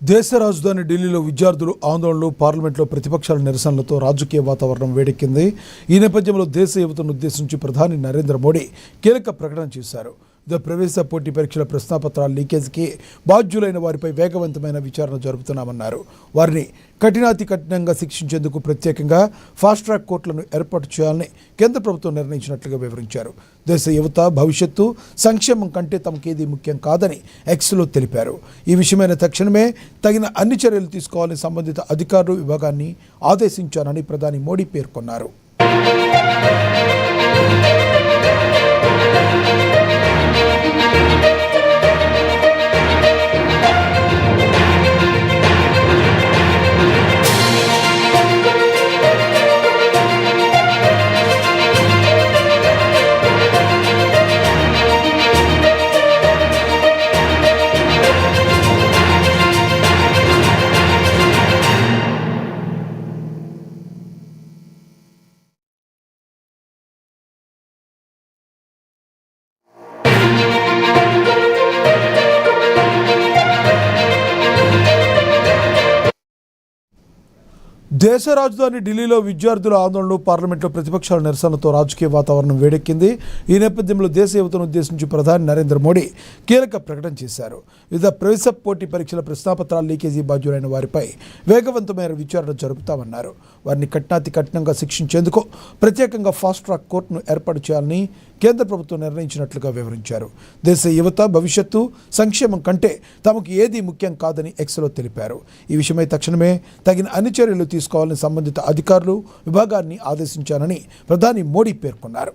దేశ రాజధాని ఢిల్లీలో విద్యార్థులు ఆందోళనలు, పార్లమెంట్లో ప్రతిపక్షాల నిరసనలతో రాజకీయ వాతావరణం వేడెక్కింది. ఈ నేపథ్యంలో దేశ యువతను ఉద్దేశించి ప్రధాని నరేంద్ర మోడీ కీలక ప్రకటన చేశారు. ప్రవేశ పోటీ పరీక్షల ప్రశ్నాపత్రాల లీకేజీకి బాధ్యులైన వారిపై వేగవంతమైన విచారణ జరుపుతున్నామన్నారు. వారిని కఠినాతి కఠినంగా శిక్షించేందుకు ప్రత్యేకంగా ఫాస్ట్ ట్రాక్ కోర్టులను ఏర్పాటు చేయాలని కేంద్ర ప్రభుత్వం నిర్ణయించినట్లుగా వివరించారు. దేశ యువత భవిష్యత్తు సంక్షేమం కంటే తమకేది ముఖ్యం కాదని ఎక్స్లో తెలిపారు. ఈ విషయమైన తక్షణమే తగిన అన్ని చర్యలు తీసుకోవాలని సంబంధిత అధికారులు విభాగాన్ని ఆదేశించారని ప్రధాని మోడీ పేర్కొన్నారు. దేశ రాజధాని ఢిల్లీలో విద్యార్థుల ఆందోళనలు, పార్లమెంట్లో ప్రతిపక్షాల నిరసనలతో రాజకీయ వాతావరణం వేడెక్కింది. ఈ నేపథ్యంలో దేశ యువతను ఉద్దేశించి ప్రధాని నరేంద్ర మోడీ కీలక ప్రకటన చేశారు. వివిధ ప్రవేశ పోటీ పరీక్షల ప్రశ్నాపత్రాల లీకేజీ బాధ్యులైన వారిపై వేగవంతమైన విచారణ జరుపుతామన్నారు. వారిని కఠినాతి కఠినంగా శిక్షించేందుకు ప్రత్యేకంగా ఫాస్ట్ ట్రాక్ కోర్టును ఏర్పాటు చేయాలని కేంద్ర ప్రభుత్వం నిర్ణయించినట్లుగా వివరించారు. దేశ యువత భవిష్యత్తు సంక్షేమం కంటే తమకు ఏదీ ముఖ్యం కాదని ఎక్స్లో తెలిపారు. ఈ విషయమై తక్షణమే తగిన అన్ని చర్యలు తీసుకోవాలని సంబంధిత అధికారులు విభాగాన్ని ఆదేశించారని ప్రధాని మోడీ పేర్కొన్నారు.